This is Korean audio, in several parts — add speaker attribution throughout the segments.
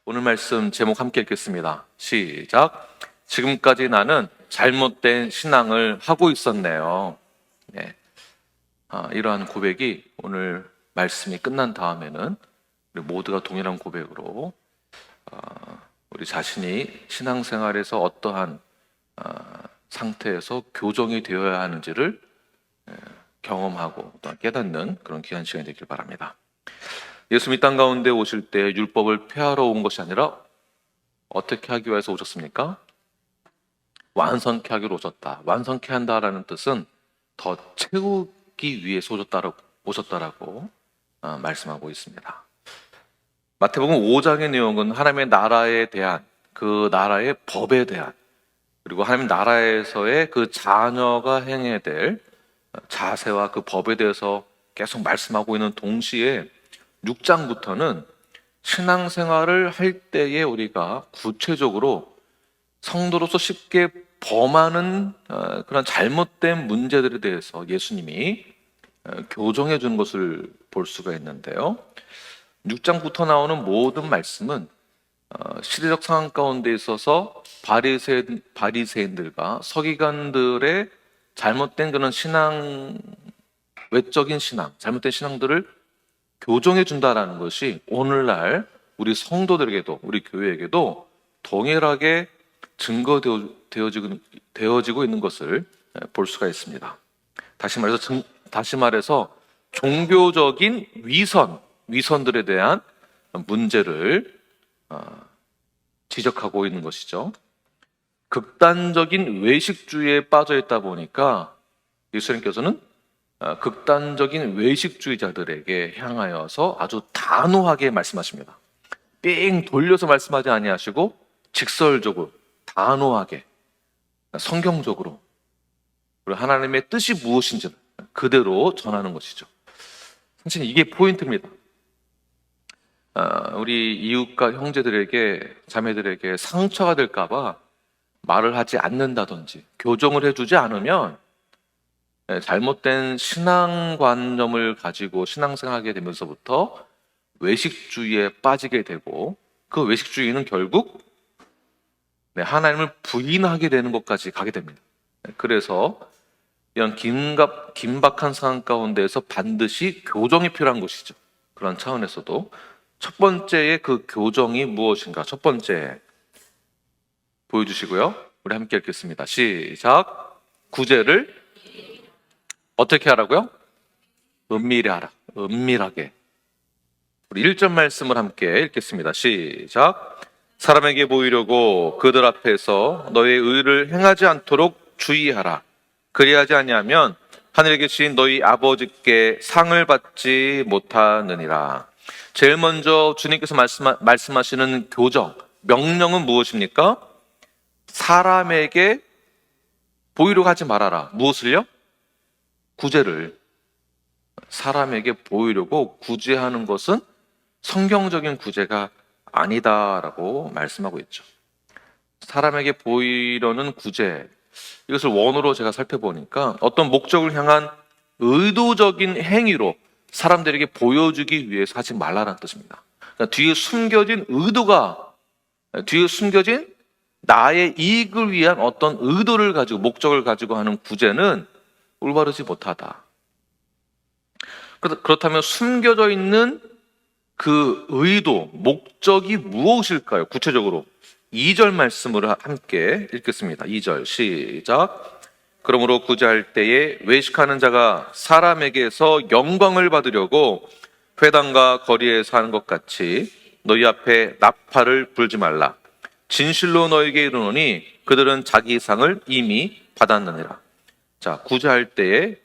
Speaker 1: 오늘 말씀 제목 함께 읽겠습니다. 시작. 지금까지 나는 잘못된 신앙을 하고 있었네요. 네. 이러한 고백이 오늘 말씀이 끝난 다음에는 우리 모두가 동일한 고백으로 우리 자신이 신앙생활에서 어떠한 상태에서 교정이 되어야 하는지를 경험하고 또 깨닫는 그런 귀한 시간이 되길 바랍니다. 예수님이 땅 가운데 오실 때 율법을 폐하러 온 것이 아니라 어떻게 하기 위해서 오셨습니까? 완성케 하기로 오셨다. 완성케 한다라는 뜻은 더 채우기 위해서 오셨다라고 말씀하고 있습니다. 마태복음 5장의 내용은 하나님의 나라에 대한, 그 나라의 법에 대한, 그리고 하나님 나라에서의 그 자녀가 행해야 될 자세와 그 법에 대해서 계속 말씀하고 있는 동시에 6장부터는 신앙생활을 할 때에 우리가 구체적으로 성도로서 쉽게 범하는 그런 잘못된 문제들에 대해서 예수님이 교정해 주는 것을 볼 수가 있는데요. 6장부터 나오는 모든 말씀은 시대적 상황 가운데 있어서 바리새인들과 서기관들의 잘못된 그런 외적인 신앙, 잘못된 신앙들을 교정해 준다라는 것이 오늘날 우리 성도들에게도, 우리 교회에게도 동일하게 증거되어지고 있는 것을 볼 수가 있습니다. 다시 말해서 종교적인 위선들에 대한 문제를 지적하고 있는 것이죠. 극단적인 외식주의에 빠져 있다 보니까 예수님께서는 극단적인 외식주의자들에게 향하여서 아주 단호하게 말씀하십니다. 삥 돌려서 말씀하지 아니하시고 직설적으로, 단호하게, 성경적으로 하나님의 뜻이 무엇인지를 그대로 전하는 것이죠. 사실 이게 포인트입니다. 우리 이웃과 형제들에게, 자매들에게 상처가 될까 봐 말을 하지 않는다든지 교정을 해주지 않으면 잘못된 신앙관념을 가지고 신앙생활하게 되면서부터 외식주의에 빠지게 되고, 그 외식주의는 결국 하나님을 부인하게 되는 것까지 가게 됩니다. 그래서 이런 긴박한 상황 가운데에서 반드시 교정이 필요한 것이죠. 그런 차원에서도 첫 번째의 그 교정이 무엇인가? 첫 번째 보여주시고요. 우리 함께 읽겠습니다. 시작. 구제를 어떻게 하라고요? 은밀히 하라. 은밀하게. 우리 1절 말씀을 함께 읽겠습니다. 시작. 사람에게 보이려고 그들 앞에서 너의 의를 행하지 않도록 주의하라. 그리하지 아니하면 하늘에 계신 너희 아버지께 상을 받지 못하느니라. 제일 먼저 주님께서 말씀하시는 교정, 명령은 무엇입니까? 사람에게 보이려고 하지 말아라. 무엇을요? 구제를. 사람에게 보이려고 구제하는 것은 성경적인 구제가 아니다라고 말씀하고 있죠. 사람에게 보이려는 구제, 이것을 원어로 제가 살펴보니까 어떤 목적을 향한 의도적인 행위로 사람들에게 보여주기 위해서 하지 말라는 뜻입니다. 그러니까 뒤에 숨겨진 나의 이익을 위한 어떤 의도를 가지고, 목적을 가지고 하는 구제는 올바르지 못하다. 그렇다면 숨겨져 있는 그 의도, 목적이 무엇일까요? 구체적으로 2절 말씀으로 함께 읽겠습니다. 2절 시작. 그러므로 구제할 때에 외식하는 자가 사람에게서 영광을 받으려고 회당과 거리에서 하는 것 같이 너희 앞에 나팔을 불지 말라. 진실로 너에게 이르노니 그들은 자기 상을 이미 받았느니라. 자, 구제할 때에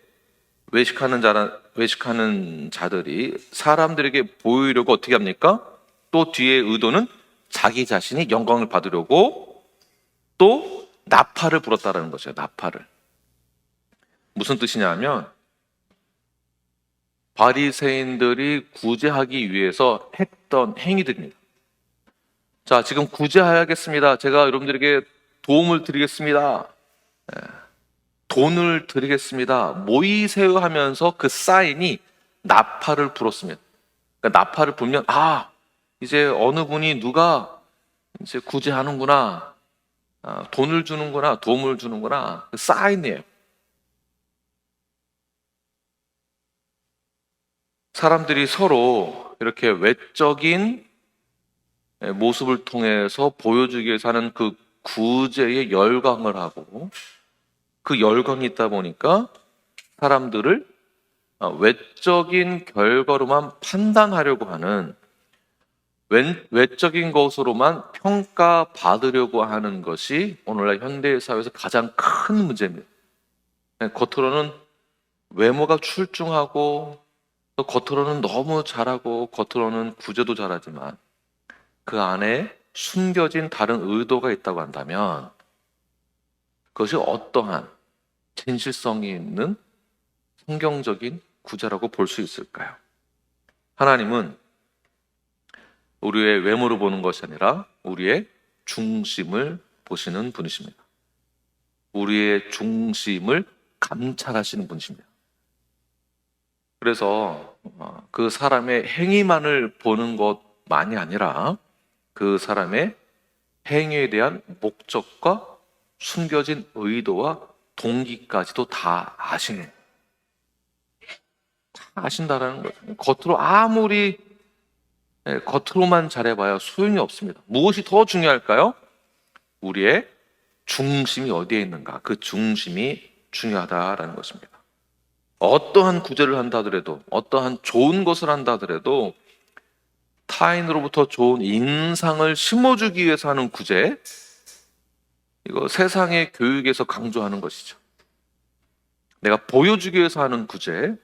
Speaker 1: 외식하는 자들이 사람들에게 보이려고 어떻게 합니까? 또 뒤에 의도는 자기 자신이 영광을 받으려고 또 나팔을 불었다라는 것이에요. 나팔을. 무슨 뜻이냐면 바리새인들이 구제하기 위해서 했던 행위들입니다. 자, 지금 구제하겠습니다. 제가 여러분들에게 도움을 드리겠습니다. 돈을 드리겠습니다. 모이세요 하면서 그 사인이 나팔을 불었습니다. 그러니까 나팔을 불면 이제 어느 분이 누가 이제 구제하는구나, 돈을 주는구나, 도움을 주는구나, 그 사인이에요. 사람들이 서로 이렇게 외적인 모습을 통해서 보여주기 위해서 하는 그 구제에 열광을 하고, 그 열광이 있다 보니까 사람들을 외적인 결과로만 판단하려고 하는, 외적인 것으로만 평가받으려고 하는 것이 오늘날 현대 사회에서 가장 큰 문제입니다. 겉으로는 외모가 출중하고, 또 겉으로는 너무 잘하고, 겉으로는 구제도 잘하지만 그 안에 숨겨진 다른 의도가 있다고 한다면 그것이 어떠한 진실성이 있는 성경적인 구제라고 볼 수 있을까요? 하나님은 우리의 외모를 보는 것이 아니라 우리의 중심을 보시는 분이십니다. 우리의 중심을 감찰하시는 분이십니다. 그래서 그 사람의 행위만을 보는 것만이 아니라 그 사람의 행위에 대한 목적과 숨겨진 의도와 동기까지도 다 아신다라는 거죠. 겉으로 아무리 겉으로만 잘해봐야 소용이 없습니다. 무엇이 더 중요할까요? 우리의 중심이 어디에 있는가? 그 중심이 중요하다라는 것입니다. 어떠한 구제를 한다 하더라도, 어떠한 좋은 것을 한다 하더라도 타인으로부터 좋은 인상을 심어주기 위해서 하는 구제, 이거 세상의 교육에서 강조하는 것이죠. 내가 보여주기 위해서 하는 구제,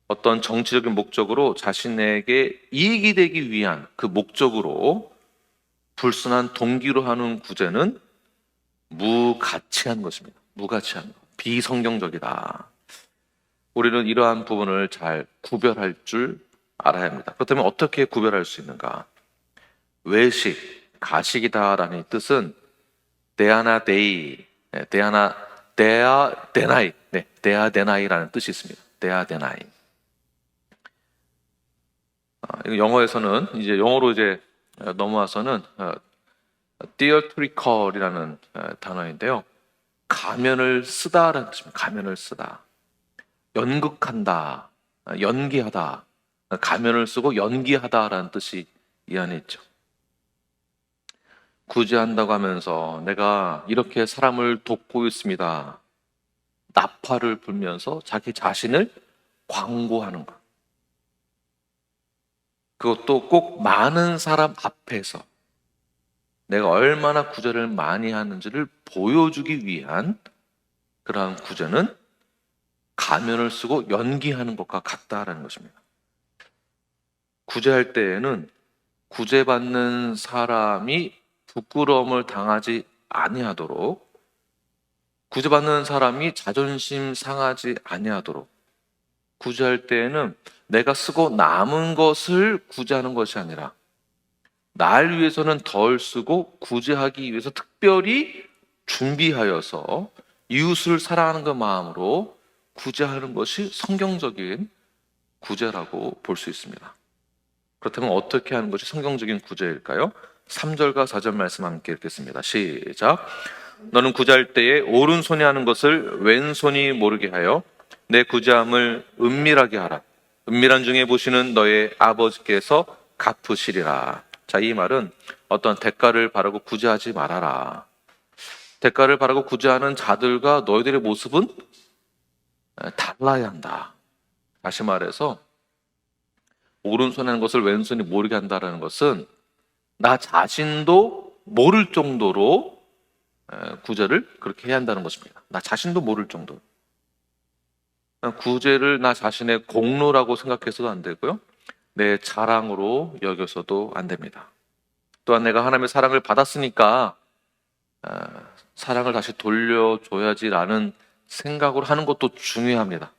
Speaker 1: 어떤 정치적인 목적으로 자신에게 이익이 되기 위한 그 목적으로 불순한 동기로 하는 구제는 무가치한 것입니다. 무가치한 것, 비성경적이다. 우리는 이러한 부분을 잘 구별할 줄 알아야 합니다. 그렇다면 어떻게 구별할 수 있는가? 외식, 가식이다라는 뜻은 데아나데이, 데아데나이, 데아데나이라는 뜻이 있습니다. 데아데나이. 영어에서는 이제 영어로 이제 넘어와서는 theatrical이라는 단어인데요. 가면을 쓰다라는 뜻입니다. 가면을 쓰다. 연극한다, 연기하다, 가면을 쓰고 연기하다라는 뜻이 이 안에 있죠. 구제한다고 하면서 내가 이렇게 사람을 돕고 있습니다. 나팔을 불면서 자기 자신을 광고하는 것. 그것도 꼭 많은 사람 앞에서 내가 얼마나 구제를 많이 하는지를 보여주기 위한 그러한 구제는 가면을 쓰고 연기하는 것과 같다라는 것입니다. 구제할 때에는 구제받는 사람이 부끄러움을 당하지 아니하도록, 구제받는 사람이 자존심 상하지 아니하도록, 구제할 때에는 내가 쓰고 남은 것을 구제하는 것이 아니라 날 위해서는 덜 쓰고 구제하기 위해서 특별히 준비하여서 이웃을 사랑하는 그 마음으로 구제하는 것이 성경적인 구제라고 볼 수 있습니다. 그렇다면 어떻게 하는 것이 성경적인 구제일까요? 3절과 4절 말씀 함께 읽겠습니다. 시작. 너는 구제할 때에 오른손이 하는 것을 왼손이 모르게 하여 내 구제함을 은밀하게 하라. 은밀한 중에 보시는 너의 아버지께서 갚으시리라. 자, 이 말은 어떤 대가를 바라고 구제하지 말아라. 대가를 바라고 구제하는 자들과 너희들의 모습은 달라야 한다. 다시 말해서 오른손에 하는 것을 왼손이 모르게 한다는 것은 나 자신도 모를 정도로 구제를 그렇게 해야 한다는 것입니다. 나 자신도 모를 정도로. 구제를 나 자신의 공로라고 생각해서도 안 되고요. 내 자랑으로 여겨서도 안 됩니다. 또한 내가 하나님의 사랑을 받았으니까 사랑을 다시 돌려줘야지라는 생각으로 하는 것도 중요합니다.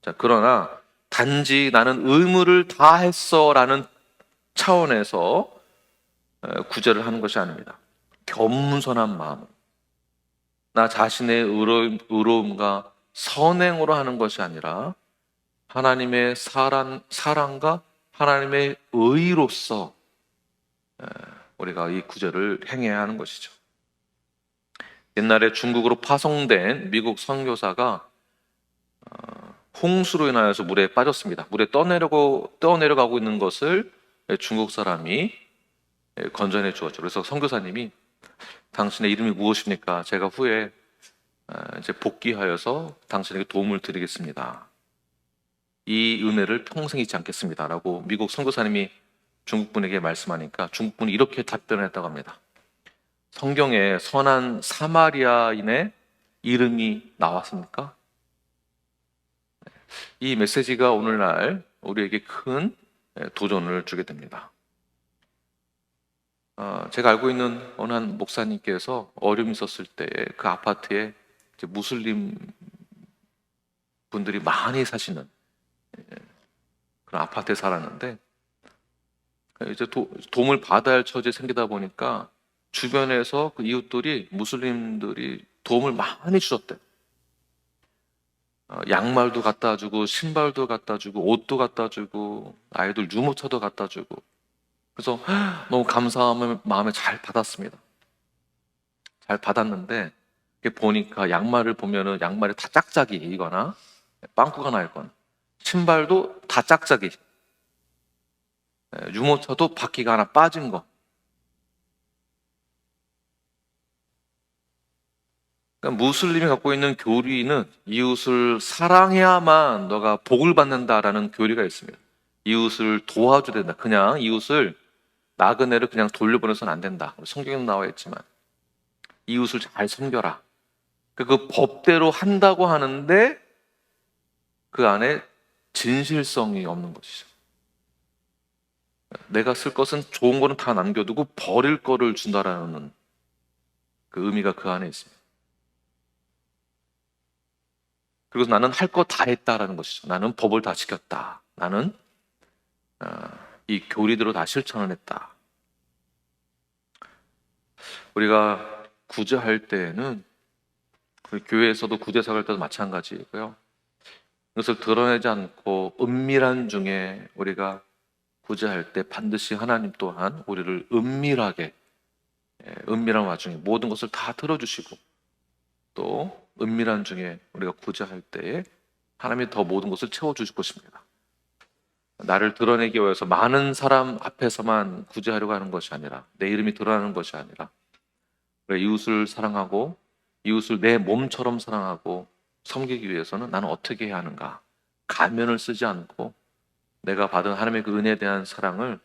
Speaker 1: 자, 그러나 단지 나는 의무를 다했어라는 차원에서 구제를 하는 것이 아닙니다. 겸손한 마음, 나 자신의 의로움과 선행으로 하는 것이 아니라 하나님의 사랑과 하나님의 의로서 우리가 이 구절을 행해야 하는 것이죠. 옛날에 중국으로 파송된 미국 선교사가 홍수로 인하여서 물에 빠졌습니다. 물에 떠내려가고 있는 것을 중국 사람이 건져내 주었죠. 그래서 선교사님이 당신의 이름이 무엇입니까? 제가 후에 이제 복귀하여서 당신에게 도움을 드리겠습니다. 이 은혜를 평생 잊지 않겠습니다라고 미국 선교사님이 중국분에게 말씀하니까 중국분이 이렇게 답변했다고 합니다. 성경에 선한 사마리아인의 이름이 나왔습니까? 이 메시지가 오늘날 우리에게 큰 도전을 주게 됩니다. 제가 알고 있는 어느 한 목사님께서 어려움이 있었을 때 그 아파트에 이제 무슬림 분들이 많이 사시는 그런 아파트에 살았는데 이제 도움을 받아야 할 처지에 생기다 보니까 주변에서 그 이웃들이 무슬림들이 도움을 많이 주셨대요. 양말도 갖다 주고 신발도 갖다 주고 옷도 갖다 주고 아이들 유모차도 갖다 주고 그래서 너무 감사한 마음에 잘 받았습니다. 잘 받았는데 보니까 양말을 보면은 양말이 다 짝짝이거나 빵꾸가 나 있거나 신발도 다 짝짝이, 유모차도 바퀴가 하나 빠진 거. 그러니까 무슬림이 갖고 있는 교리는 이웃을 사랑해야만 너가 복을 받는다라는 교리가 있습니다. 이웃을 도와줘야 된다. 그냥 이웃을 나그네를 그냥 돌려보내서는 안 된다. 성경에는 나와 있지만 이웃을 잘 섬겨라. 그 법대로 한다고 하는데 그 안에 진실성이 없는 것이죠. 내가 쓸 것은 좋은 거는 다 남겨두고 버릴 거를 준다라는 그 의미가 그 안에 있습니다. 그리고 나는 할 거 다 했다라는 것이죠. 나는 법을 다 지켰다. 나는 이 교리대로 다 실천을 했다. 우리가 구제할 때에는 교회에서도 구제사갈 때도 마찬가지고요. 이것을 드러내지 않고 은밀한 중에 우리가 구제할 때 반드시 하나님 또한 우리를 은밀한 와중에 모든 것을 다 들어주시고 또 은밀한 중에 우리가 구제할 때에 하나님이 더 모든 것을 채워주실 것입니다. 나를 드러내기 위해서 많은 사람 앞에서만 구제하려고 하는 것이 아니라 내 이름이 드러나는 것이 아니라 이웃을 사랑하고 이웃을 내 몸처럼 사랑하고 섬기기 위해서는 나는 어떻게 해야 하는가? 가면을 쓰지 않고 내가 받은 하나님의 그 은혜에 대한 사랑을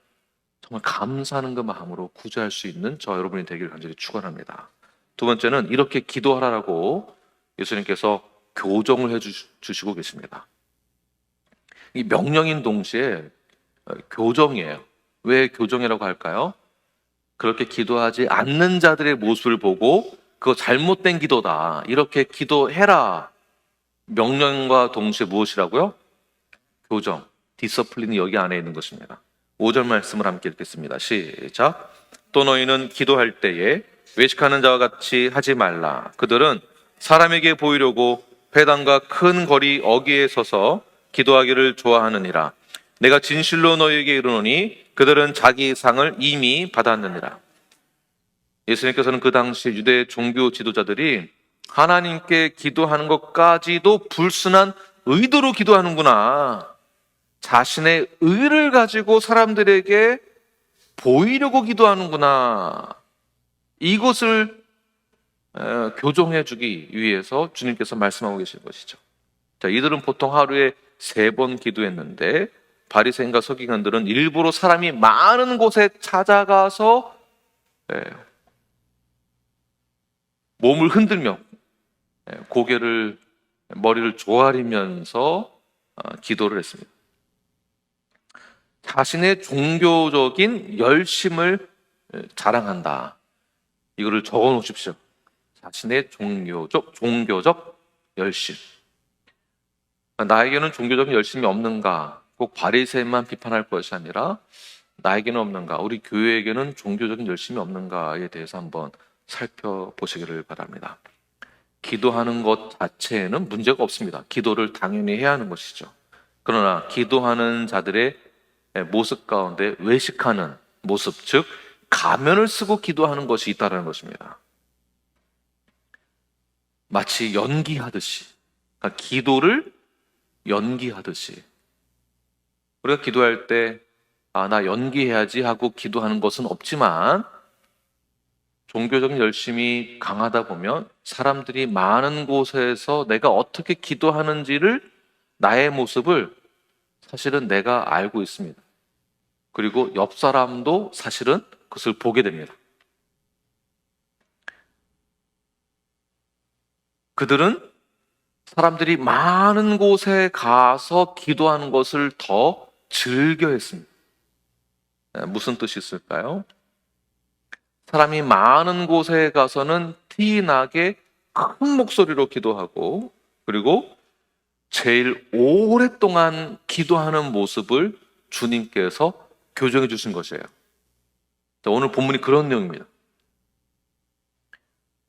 Speaker 1: 정말 감사하는 그 마음으로 구제할 수 있는 저 여러분이 되기를 간절히 축원합니다. 두 번째는 이렇게 기도하라고 예수님께서 교정을 해주시고 계십니다. 이 명령인 동시에 교정이에요. 왜 교정이라고 할까요? 그렇게 기도하지 않는 자들의 모습을 보고 그거 잘못된 기도다. 이렇게 기도해라. 명령과 동시에 무엇이라고요? 교정, 디서플린이 여기 안에 있는 것입니다. 5절 말씀을 함께 읽겠습니다. 시작. 또 너희는 기도할 때에 외식하는 자와 같이 하지 말라. 그들은 사람에게 보이려고 회당과 큰 거리 어귀에 서서 기도하기를 좋아하느니라. 내가 진실로 너희에게 이르노니 그들은 자기 상을 이미 받았느니라. 예수님께서는 그 당시 유대 종교 지도자들이 하나님께 기도하는 것까지도 불순한 의도로 기도하는구나. 자신의 의를 가지고 사람들에게 보이려고 기도하는구나. 이것을 교정해 주기 위해서 주님께서 말씀하고 계신 것이죠. 자, 이들은 보통 하루에 3번 기도했는데 바리새인과 서기관들은 일부러 사람이 많은 곳에 찾아가서 몸을 흔들며 머리를 조아리면서 기도를 했습니다. 자신의 종교적인 열심을 자랑한다. 이거를 적어 놓으십시오. 자신의 종교적 열심. 나에게는 종교적인 열심이 없는가? 꼭 바리새인만 비판할 것이 아니라 나에게는 없는가? 우리 교회에게는 종교적인 열심이 없는가에 대해서 한번 살펴보시기를 바랍니다. 기도하는 것 자체에는 문제가 없습니다. 기도를 당연히 해야 하는 것이죠. 그러나 기도하는 자들의 모습 가운데 외식하는 모습, 즉 가면을 쓰고 기도하는 것이 있다는 것입니다. 마치 연기하듯이, 그러니까 기도를 연기하듯이. 우리가 기도할 때 나 연기해야지 하고 기도하는 것은 없지만 종교적인 열심이 강하다 보면 사람들이 많은 곳에서 내가 어떻게 기도하는지를, 나의 모습을 사실은 내가 알고 있습니다. 그리고 옆 사람도 사실은 그것을 보게 됩니다. 그들은 사람들이 많은 곳에 가서 기도하는 것을 더 즐겨 했습니다. 무슨 뜻이 있을까요? 사람이 많은 곳에 가서는 티나게 큰 목소리로 기도하고, 그리고 제일 오랫동안 기도하는 모습을 주님께서 교정해 주신 것이에요. 오늘 본문이 그런 내용입니다.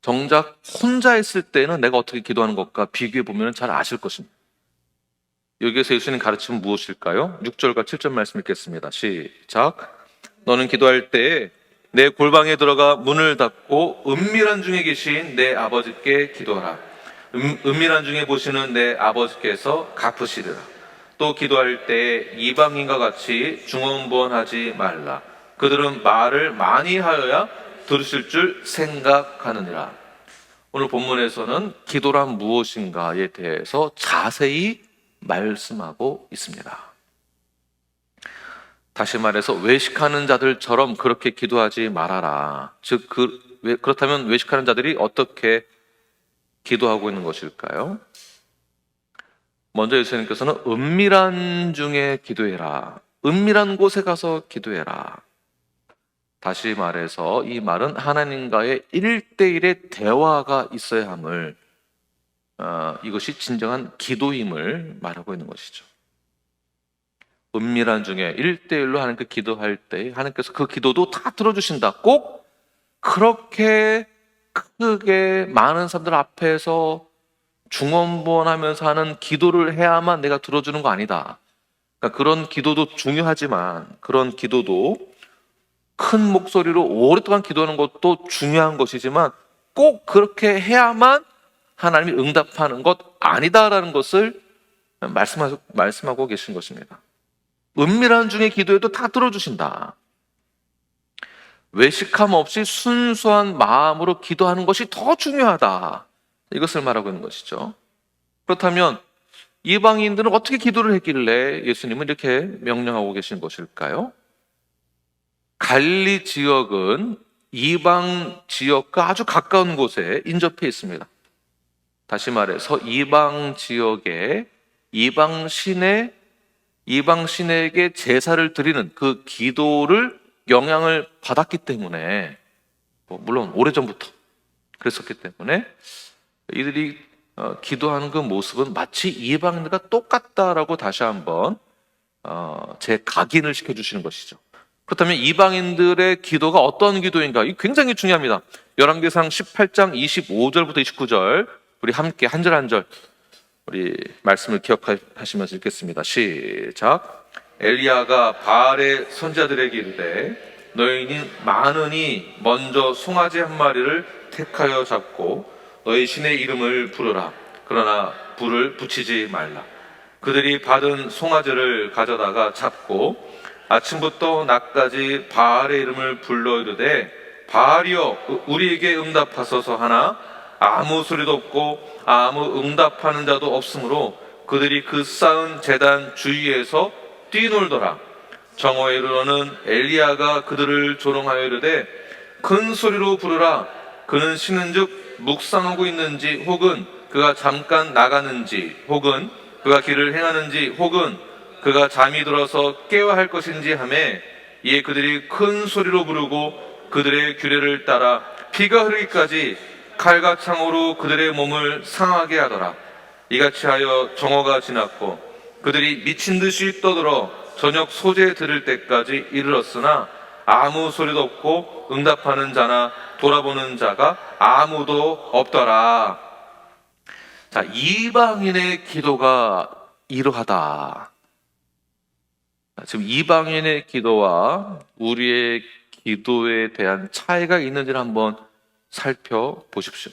Speaker 1: 정작 혼자 있을 때는 내가 어떻게 기도하는 것과 비교해 보면 잘 아실 것입니다. 여기에서 예수님 가르침은 무엇일까요? 6절과 7절 말씀 읽겠습니다. 시작. 너는 기도할 때에 내 골방에 들어가 문을 닫고 은밀한 중에 계신 내 아버지께 기도하라. 은밀한 중에 보시는 내 아버지께서 갚으시리라. 또 기도할 때에 이방인과 같이 중언부언하지 말라. 그들은 말을 많이 하여야 들으실 줄 생각하느니라. 오늘 본문에서는 기도란 무엇인가에 대해서 자세히 말씀하고 있습니다. 다시 말해서 외식하는 자들처럼 그렇게 기도하지 말아라. 즉, 그렇다면 외식하는 자들이 어떻게 기도하고 있는 것일까요? 먼저 예수님께서는 은밀한 중에 기도해라. 은밀한 곳에 가서 기도해라. 다시 말해서 이 말은 하나님과의 1대1의 대화가 있어야 함을, 이것이 진정한 기도임을 말하고 있는 것이죠. 은밀한 중에 1대1로 하나님께 기도할 때 하나님께서 그 기도도 다 들어주신다. 꼭 그렇게 크게 많은 사람들 앞에서 중언부언하면서 하는 기도를 해야만 내가 들어주는 거 아니다. 그러니까 그런 기도도 중요하지만, 그런 기도도 큰 목소리로 오랫동안 기도하는 것도 중요한 것이지만 꼭 그렇게 해야만 하나님이 응답하는 것 아니다라는 것을 말씀하고 계신 것입니다. 은밀한 중에 기도해도 다 들어주신다. 외식함 없이 순수한 마음으로 기도하는 것이 더 중요하다. 이것을 말하고 있는 것이죠. 그렇다면 이방인들은 어떻게 기도를 했길래 예수님은 이렇게 명령하고 계신 것일까요? 갈릴리 지역은 이방 지역과 아주 가까운 곳에 인접해 있습니다. 다시 말해서 이방 지역에 이방신에게 제사를 드리는 그 기도를 영향을 받았기 때문에, 물론 오래전부터 그랬었기 때문에 이들이 기도하는 그 모습은 마치 이방인들과 똑같다라고 다시 한번 재각인을 시켜주시는 것이죠. 그렇다면 이방인들의 기도가 어떤 기도인가? 이거 굉장히 중요합니다. 열왕기상 18장 25절부터 29절 우리 함께 한 절 한 절 우리 말씀을 기억하시면서 읽겠습니다. 시작. 엘리야가 바알의 선지자들에게 이르되 너희는 많으니 먼저 송아지 한 마리를 택하여 잡고 너희 신의 이름을 부르라. 그러나 불을 붙이지 말라. 그들이 받은 송아지를 가져다가 잡고 아침부터 낮까지 바알의 이름을 불러 이르되 바알이여 우리에게 응답하소서 하나 아무 소리도 없고 아무 응답하는 자도 없으므로 그들이 그 쌓은 제단 주위에서 뛰놀더라. 정오에 이르러는 엘리야가 그들을 조롱하여 이르되 큰 소리로 부르라. 그는 쉬는즉 묵상하고 있는지 혹은 그가 잠깐 나가는지 혹은 그가 길을 행하는지 혹은 그가 잠이 들어서 깨어야 할 것인지 하매 이에 그들이 큰 소리로 부르고 그들의 규례를 따라 피가 흐르기까지 칼과 창으로 그들의 몸을 상하게 하더라. 이같이 하여 정오가 지났고 그들이 미친 듯이 떠들어 저녁 소재 들을 때까지 이르렀으나 아무 소리도 없고 응답하는 자나 돌아보는 자가 아무도 없더라. 자, 이방인의 기도가 이러하다. 지금 이방인의 기도와 우리의 기도에 대한 차이가 있는지를 한번 살펴보십시오.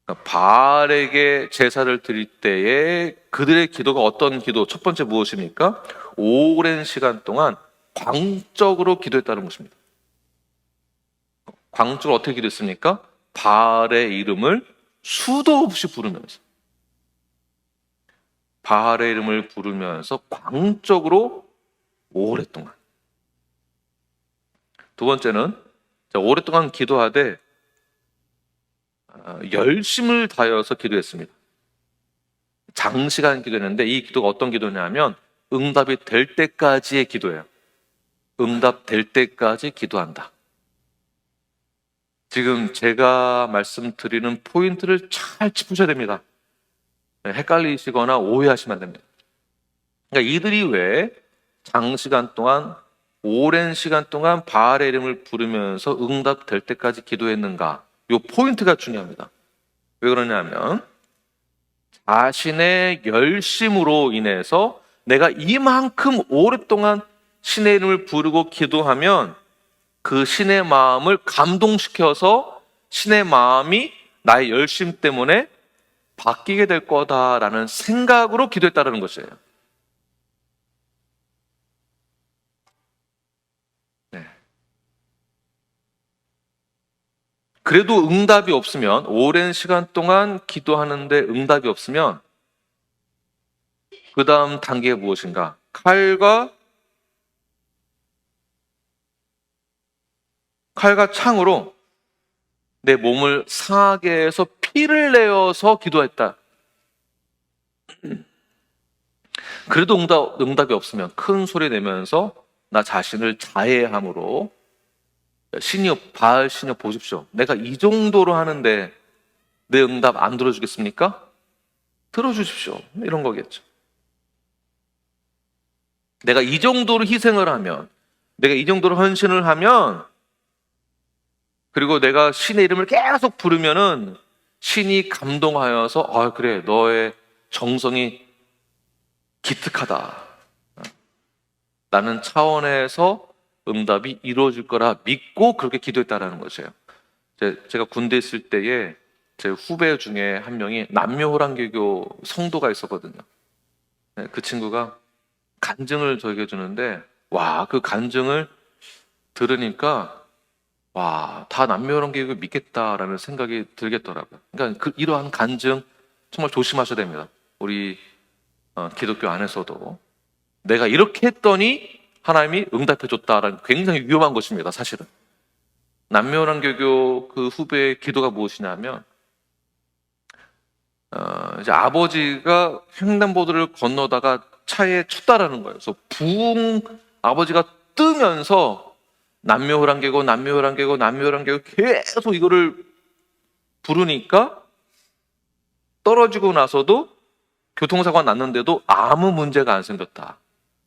Speaker 1: 그러니까 바알에게 제사를 드릴 때에 그들의 기도가 어떤 기도? 첫 번째 무엇입니까? 오랜 시간 동안 광적으로 기도했다는 것입니다. 광적으로 어떻게 기도했습니까? 바알의 이름을 수도 없이 부르면서, 바알의 이름을 부르면서 광적으로 오랫동안. 두 번째는 오랫동안 기도하되 열심을 다해서 기도했습니다. 장시간 기도했는데 이 기도가 어떤 기도냐면 응답이 될 때까지의 기도예요. 응답될 때까지 기도한다. 지금 제가 말씀드리는 포인트를 잘 짚으셔야 됩니다. 헷갈리시거나 오해하시면 안 됩니다. 그러니까 이들이 왜 장시간 동안, 오랜 시간 동안 바알의 이름을 부르면서 응답될 때까지 기도했는가? 이 포인트가 중요합니다. 왜 그러냐면 자신의 열심으로 인해서 내가 이만큼 오랫동안 신의 이름을 부르고 기도하면 그 신의 마음을 감동시켜서 신의 마음이 나의 열심 때문에 바뀌게 될 거다라는 생각으로 기도했다는 것이에요. 네. 그래도 응답이 없으면, 오랜 시간 동안 기도하는데 응답이 없으면 그 다음 단계가 무엇인가? 칼과 창으로 내 몸을 상하게 해서 피를 내어서 기도했다. 그래도 응답이 없으면 큰 소리 내면서 나 자신을 자해함으로, 바알 신이여 보십시오. 내가 이 정도로 하는데 내 응답 안 들어주겠습니까? 들어주십시오. 이런 거겠죠. 내가 이 정도로 희생을 하면, 내가 이 정도로 헌신을 하면, 그리고 내가 신의 이름을 계속 부르면은 신이 감동하여서 그래, 너의 정성이 기특하다 라는 차원에서 응답이 이루어질 거라 믿고 그렇게 기도했다라는 것이에요. 제가 군대 있을 때에 제 후배 중에 한 명이 남묘호랑개교 성도가 있었거든요. 그 친구가 간증을 저에게 해주는데, 그 간증을 들으니까 다 남묘호랑개교 믿겠다라는 생각이 들겠더라고요. 그러니까 이러한 간증 정말 조심하셔야 됩니다. 우리 기독교 안에서도 내가 이렇게 했더니 하나님이 응답해줬다라는 굉장히 위험한 것입니다. 사실은 남묘호랑개교 그 후배의 기도가 무엇이냐면 이제 아버지가 횡단보도를 건너다가 차에 쳤다라는 거예요. 그래서 붕 아버지가 뜨면서 남묘호랑개고 계속 이거를 부르니까 떨어지고 나서도 교통사고가 났는데도 아무 문제가 안 생겼다.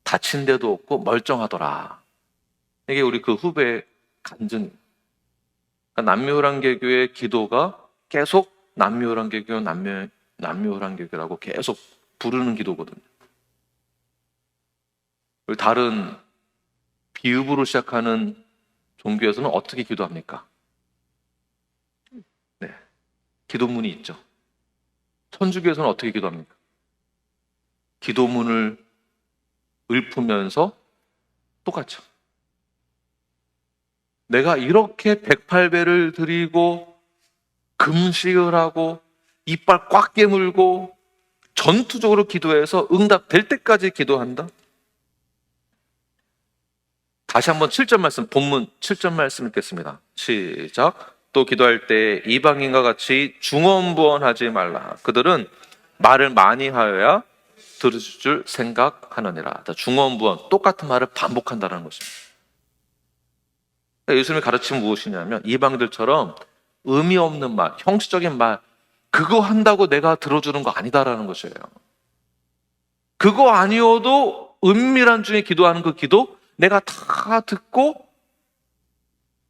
Speaker 1: 다친 데도 없고 멀쩡하더라. 이게 우리 그 후배의 간증. 그러니까 남묘호랑개교의 기도가 계속 남묘호랑개교라고 계속 부르는 기도거든요. 다른 비읍으로 시작하는 종교에서는 어떻게 기도합니까? 네, 기도문이 있죠. 천주교에서는 어떻게 기도합니까? 기도문을 읊으면서 똑같죠. 내가 이렇게 108배를 드리고 금식을 하고 이빨 꽉 깨물고 전투적으로 기도해서 응답될 때까지 기도한다? 다시 한번 7절 말씀, 본문 7절 말씀 읽겠습니다. 시작. 또 기도할 때 이방인과 같이 중언부언하지 말라. 그들은 말을 많이 하여야 들으실 줄 생각하느니라. 중언부언, 똑같은 말을 반복한다는 것입니다. 예수님의 가르침은 무엇이냐면 이방들처럼 의미 없는 말, 형식적인 말, 그거 한다고 내가 들어주는 거 아니다라는 것이에요. 그거 아니어도 은밀한 중에 기도하는 그 기도 내가 다 듣고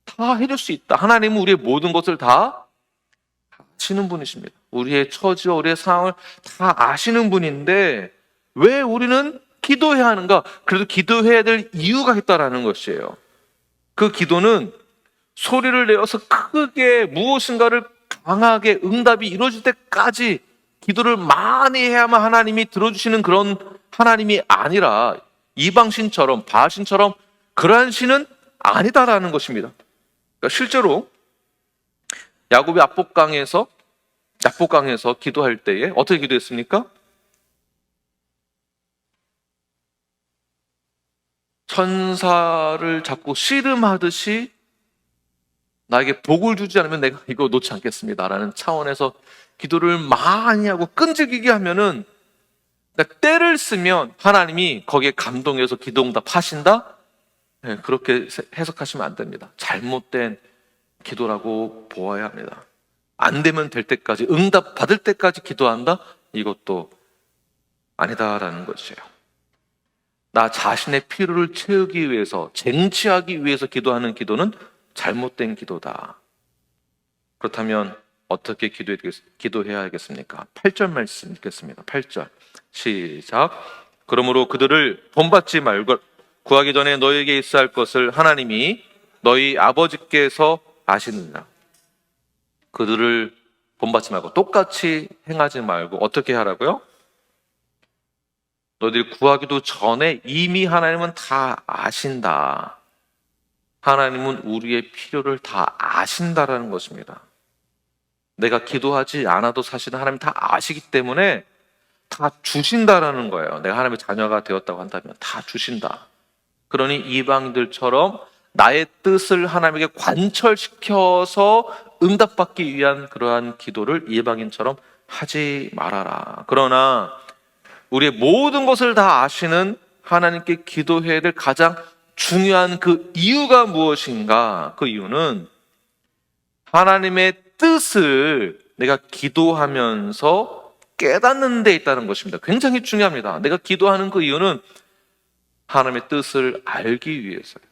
Speaker 1: 다 해줄 수 있다. 하나님은 우리의 모든 것을 다 아시는 분이십니다. 우리의 처지와 우리의 상황을 다 아시는 분인데 왜 우리는 기도해야 하는가? 그래도 기도해야 될 이유가 있다라는 것이에요. 그 기도는 소리를 내어서 크게 무엇인가를 강하게 응답이 이루어질 때까지 기도를 많이 해야만 하나님이 들어주시는 그런 하나님이 아니라 이방신처럼 바알신처럼 그러한 신은 아니다라는 것입니다. 그러니까 실제로 야곱이 야복강에서 기도할 때에 어떻게 기도했습니까? 천사를 잡고 씨름하듯이 나에게 복을 주지 않으면 내가 이거 놓지 않겠습니다라는 차원에서 기도를 많이 하고 끈질기게 하면은, 그러니까 때를 쓰면 하나님이 거기에 감동해서 기도응답 하신다? 네, 그렇게 해석하시면 안 됩니다. 잘못된 기도라고 보아야 합니다. 안 되면 될 때까지, 응답 받을 때까지 기도한다? 이것도 아니다라는 것이에요. 나 자신의 필요를 채우기 위해서, 쟁취하기 위해서 기도하는 기도는 잘못된 기도다. 그렇다면 어떻게 기도해야 하겠습니까? 8절 말씀 읽겠습니다. 8절 시작. 그러므로 그들을 본받지 말고 구하기 전에 너희에게 있어야 할 것을 하나님이 너희 아버지께서 아시느니라. 그들을 본받지 말고, 똑같이 행하지 말고 어떻게 하라고요? 너희들이 구하기도 전에 이미 하나님은 다 아신다. 하나님은 우리의 필요를 다 아신다라는 것입니다. 내가 기도하지 않아도 사실은 하나님 다 아시기 때문에 다 주신다라는 거예요. 내가 하나님의 자녀가 되었다고 한다면 다 주신다. 그러니 이방인들처럼 나의 뜻을 하나님에게 관철시켜서 응답받기 위한 그러한 기도를 이방인처럼 하지 말아라. 그러나 우리의 모든 것을 다 아시는 하나님께 기도해야 될 가장 중요한 그 이유가 무엇인가? 그 이유는 하나님의 뜻을 내가 기도하면서 깨닫는 데 있다는 것입니다. 굉장히 중요합니다. 내가 기도하는 그 이유는 하나님의 뜻을 알기 위해서요.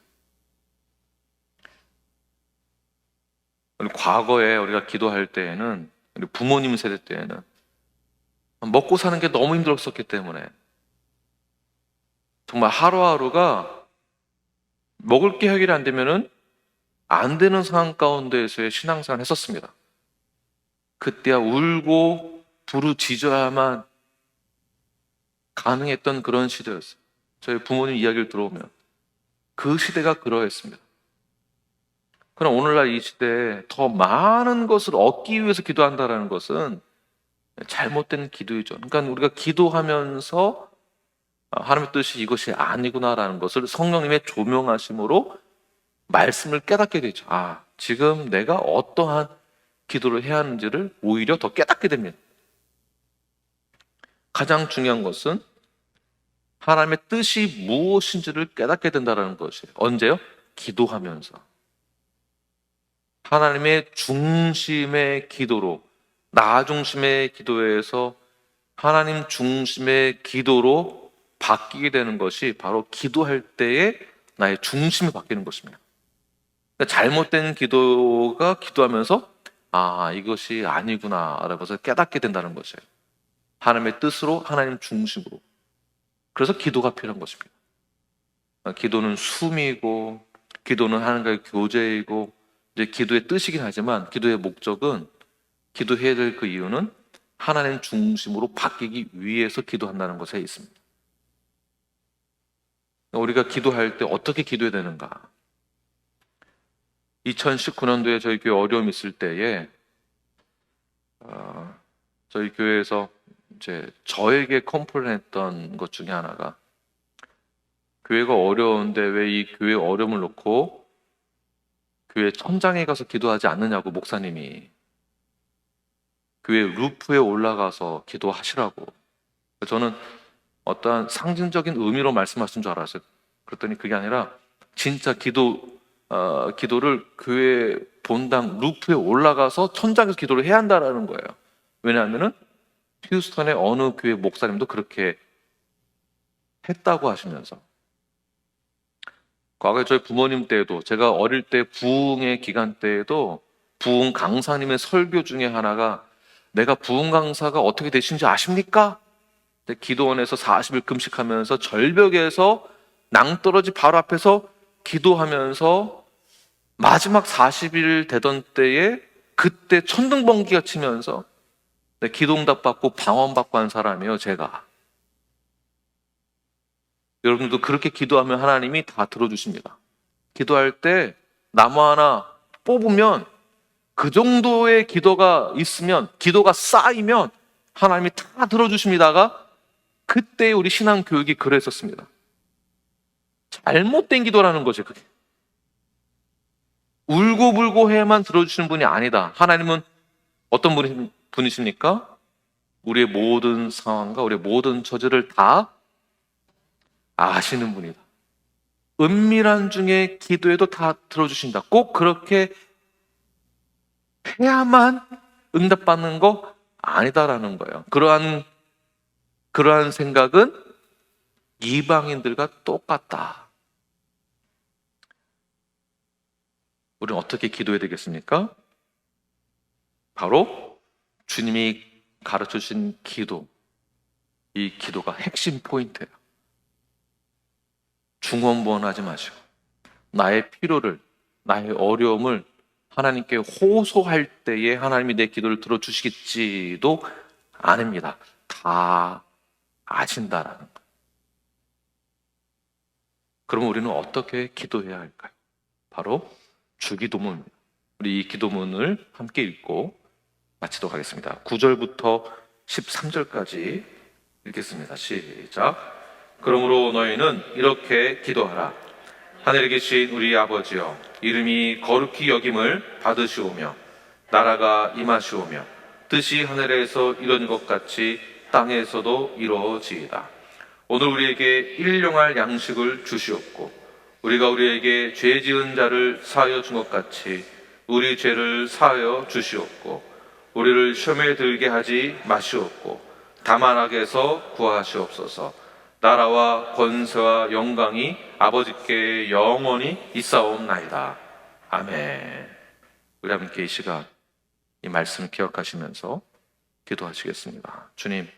Speaker 1: 과거에 우리가 기도할 때에는, 우리 부모님 세대 때에는 먹고 사는 게 너무 힘들었었기 때문에 정말 하루하루가 먹을 게 해결이 안 되면은 안 되는 상황 가운데에서의 신앙생활을 했었습니다. 그때야 울고 부르짖어야만 가능했던 그런 시대였어요. 저희 부모님 이야기를 들어오면 그 시대가 그러했습니다. 그러나 오늘날 이 시대에 더 많은 것을 얻기 위해서 기도한다는 것은 잘못된 기도이죠. 그러니까 우리가 기도하면서 하나님의 뜻이 이것이 아니구나라는 것을 성령님의 조명하심으로 말씀을 깨닫게 되죠. 지금 내가 어떠한 기도를 해야 하는지를 오히려 더 깨닫게 됩니다. 가장 중요한 것은 하나님의 뜻이 무엇인지를 깨닫게 된다는 것이에요. 언제요? 기도하면서. 하나님의 중심의 기도로, 나 중심의 기도에서 하나님 중심의 기도로 바뀌게 되는 것이 바로 기도할 때에 나의 중심이 바뀌는 것입니다. 그러니까 잘못된 기도가 기도하면서 이것이 아니구나 라고 해서 깨닫게 된다는 것이에요. 하나님의 뜻으로, 하나님 중심으로. 그래서 기도가 필요한 것입니다. 기도는 숨이고, 기도는 하나님과의 교제이고, 이제 기도의 뜻이긴 하지만 기도의 목적은, 기도해야 될 그 이유는 하나님 중심으로 바뀌기 위해서 기도한다는 것에 있습니다. 우리가 기도할 때 어떻게 기도해야 되는가? 2019년도에 저희 교회 어려움이 있을 때에 저희 교회에서 이제 저에게 컴플레인했던 것 중에 하나가, 교회가 어려운데 왜 이 교회 어려움을 놓고 교회 천장에 가서 기도하지 않느냐고, 목사님이 교회 루프에 올라가서 기도하시라고. 저는 어떠한 상징적인 의미로 말씀하신 줄 알았어요. 그랬더니 그게 아니라 진짜 기도를 교회 본당 루프에 올라가서 천장에서 기도를 해야 한다는 거예요. 왜냐하면은 휴스턴의 어느 교회 목사님도 그렇게 했다고 하시면서, 과거에 저희 부모님 때에도, 제가 어릴 때 부흥의 기간 때에도 부흥 강사님의 설교 중에 하나가, 내가 부흥 강사가 어떻게 되신지 아십니까? 기도원에서 40일 금식하면서 절벽에서 낭떠러지 바로 앞에서 기도하면서 마지막 40일 되던 때에 그때 천둥번개가 치면서 기도응답 받고 방언받고 한 사람이에요, 제가. 여러분들도 그렇게 기도하면 하나님이 다 들어주십니다. 기도할 때 나무 하나 뽑으면 그 정도의 기도가 있으면, 기도가 쌓이면 하나님이 다 들어주십니다가 그때 우리 신앙 교육이 그랬었습니다. 잘못된 기도라는 거죠, 그게. 울고불고 해야만 들어주시는 분이 아니다. 하나님은 어떤 분이십니까? 우리의 모든 상황과 우리의 모든 처지를 다 아시는 분이다. 은밀한 중에 기도해도 다 들어주신다. 꼭 그렇게 해야만 응답받는 거 아니다라는 거예요. 그러한 생각은 이방인들과 똑같다. 우리는 어떻게 기도해야 되겠습니까? 바로 주님이 가르쳐 주신 기도. 이 기도가 핵심 포인트예요. 중언부언하지 마시고 나의 필요를, 나의 어려움을 하나님께 호소할 때에 하나님이 내 기도를 들어주시겠지도 않습니다. 다 아신다라는 거예요. 그럼 우리는 어떻게 기도해야 할까요? 바로 주기도문입니다. 우리 이 기도문을 함께 읽고 마치도록 하겠습니다. 9절부터 13절까지 읽겠습니다. 시작. 그러므로 너희는 이렇게 기도하라. 하늘에 계신 우리 아버지여, 이름이 거룩히 여김을 받으시오며 나라가 임하시오며 뜻이 하늘에서 이루어진 것 같이 땅에서도 이루어지이다. 오늘 우리에게 일용할 양식을 주시옵고 우리가 우리에게 죄 지은 자를 사하여 준 것 같이 우리 죄를 사하여 주시옵고 우리를 시험에 들게 하지 마시옵고 다만 악에서 구하시옵소서. 나라와 권세와 영광이 아버지께 영원히 있사옵나이다. 아멘. 우리 함께 이 시간 이 말씀을 기억하시면서 기도하시겠습니다. 주님,